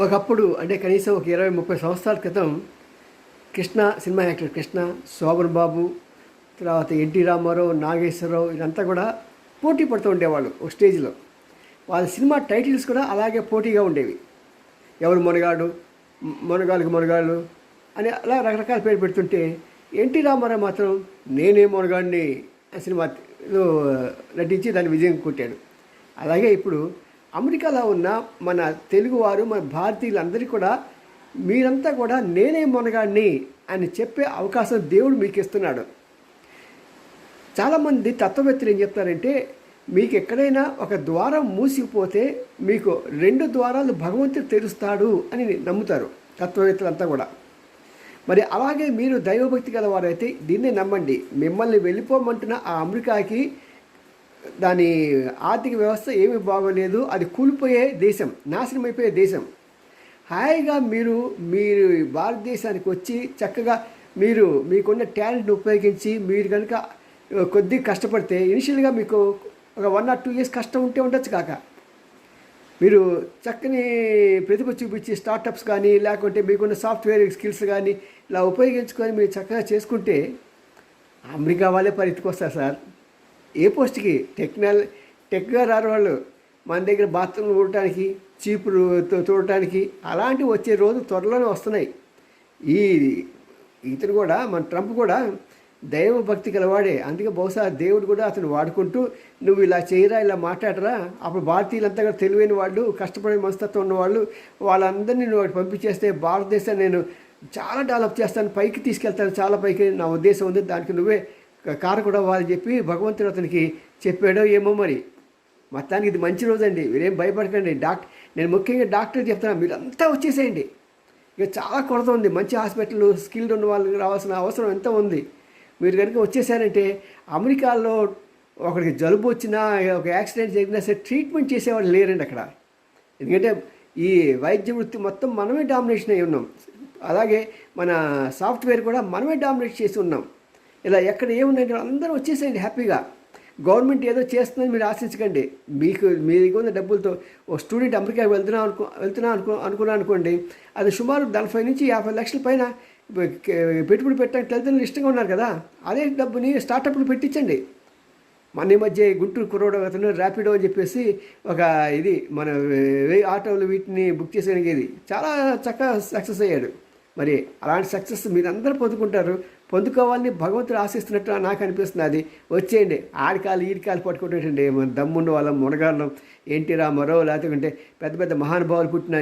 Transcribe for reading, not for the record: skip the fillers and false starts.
ఒకప్పుడు అంటే కనీసం ఒక 20-30 సంవత్సరాల క్రితం కృష్ణ సినిమా యాక్టర్ కృష్ణ, శోభన్ బాబు, తర్వాత ఎన్టీ రామారావు, నాగేశ్వరరావు వీళ్ళంతా కూడా పోటీ పడుతూ ఉండేవాళ్ళు ఒక స్టేజ్లో. వాళ్ళ సినిమా టైటిల్స్ కూడా అలాగే పోటీగా ఉండేవి. ఎవరు మొనగాడు, మొనగాళ్ళకి మొనగాళ్ళు అని అలా రకరకాల పేరు పెడుతుంటే ఎన్టీ రామారావు మాత్రం నేనే మొనగాడిని ఆ సినిమాలో నటించి దాన్ని విజయం కొట్టాడు. అలాగే ఇప్పుడు అమెరికాలో ఉన్న మన తెలుగువారు, మన భారతీయులందరికీ కూడా మీరంతా కూడా నేనే మొనగాడిని అని చెప్పే అవకాశం దేవుడు మీకు ఇస్తున్నాడు. చాలామంది తత్వవేత్తలు ఏం చెప్తారంటే, మీకు ఎక్కడైనా ఒక ద్వారం మూసిపోతే మీకు 2 ద్వారాలు భగవంతుడు తెరుస్తాడు అని నమ్ముతారు తత్వవేత్తలంతా కూడా. మరి అలాగే మీరు దైవభక్తి గలవారైతే దీన్నే నమ్మండి. మిమ్మల్ని వెళ్ళిపోమంటున్న ఆ అమెరికాకి దాని ఆర్థిక వ్యవస్థ ఏమీ బాగోలేదు, అది కూలిపోయే దేశం, నాశనం అయిపోయే దేశం. హాయిగా మీరు భారతదేశానికి వచ్చి చక్కగా మీకున్న టాలెంట్ని ఉపయోగించి మీరు కనుక కొద్దిగా కష్టపడితే ఇనిషియల్గా మీకు ఒక 1 or 2 years కష్టం ఉంటే ఉండొచ్చు కాక, మీరు చక్కని ప్రతిభ చూపించి స్టార్టప్స్ కానీ లేకుంటే మీకున్న సాఫ్ట్వేర్ స్కిల్స్ కానీ ఇలా ఉపయోగించుకొని మీరు చక్కగా చేసుకుంటే అమెరికా వాళ్ళే పరిగెత్తుకొస్తారు సార్. ఏ పోస్ట్కి టెక్గా రారు వాళ్ళు. మన దగ్గర బాత్రూమ్ చూడటానికి, చీపులు చూడటానికి అలాంటివి వచ్చే రోజు త్వరలోనే వస్తున్నాయి. ఇతను కూడా, మన ట్రంప్ కూడా దైవ భక్తి గలవాడే. అందుకే బహుశా దేవుడు కూడా అతను వాడుకుంటూ నువ్వు ఇలా చేయరా, ఇలా మాట్లాడరా, అప్పుడు భారతీయులంతా కూడా తెలివైన వాళ్ళు, కష్టపడే మనస్తత్వం ఉన్నవాళ్ళు, వాళ్ళందరినీ నువ్వు అటు పంపించేస్తే భారతదేశాన్ని నేను చాలా డెవలప్ చేస్తాను, పైకి తీసుకెళ్తాను, చాలా పైకి నా ఉద్దేశం ఉంది, దానికి నువ్వే కారకుడు అవ్వాలని చెప్పి భగవంతుడు అతనికి చెప్పాడో ఏమో. మరి మొత్తానికి ఇది మంచి రోజండి, మీరేం భయపడకండి. నేను ముఖ్యంగా డాక్టర్ చెప్తాను, మీరంతా వచ్చేసేయండి. ఇక చాలా కొరత ఉంది, మంచి హాస్పిటల్, స్కిల్డ్ ఉన్న వాళ్ళకి రావాల్సిన అవసరం ఎంత ఉంది. మీరు కనుక వచ్చేసారంటే అమెరికాలో ఒకరికి జలుబు వచ్చినా, ఒక యాక్సిడెంట్ జరిగినా సరే ట్రీట్మెంట్ చేసేవాళ్ళు లేరండి అక్కడ. ఎందుకంటే ఈ వైద్య వృత్తి మొత్తం మనమే డామినేషన్ అయి ఉన్నాం. అలాగే మన సాఫ్ట్వేర్ కూడా మనమే డామినేట్ చేసి ఉన్నాం. ఇలా ఎక్కడ ఏమున్నాయంటే అందరూ వచ్చేసేయండి హ్యాపీగా. గవర్నమెంట్ ఏదో చేస్తుందని మీరు ఆశించకండి. మీకు ఉన్న డబ్బులతో ఓ స్టూడెంట్ అమెరికా వెళ్తున్నా అనుకోండి, అది సుమారు 40 నుంచి 50 లక్షల పైన పెట్టుబడి పెట్టడానికి తల్లిదండ్రులు ఇష్టంగా ఉన్నారు కదా. అదే డబ్బుని స్టార్టప్లు పెట్టించండి. మన ఈ మధ్య గుంటూరు కుర్రోడు అతను ర్యాపిడో అని చెప్పేసి ఒక మన ఆటోలు వీటిని బుక్ చేసేది చాలా చక్కగా సక్సెస్ అయ్యాడు. మరి అలాంటి సక్సెస్ మీరందరూ పొందుకోవాలని భగవంతుడు ఆశిస్తున్నట్టు నాకు అనిపిస్తుంది. అది వచ్చేయండి, ఆడికాలు ఈడికాలు పట్టుకుంటుంటండి. మన దమ్మున్న వాళ్ళం, మునగాళ్ళం, ఎన్టీ రామారావు, లేకపోతే పెద్ద పెద్ద మహానుభావులు పుట్టిన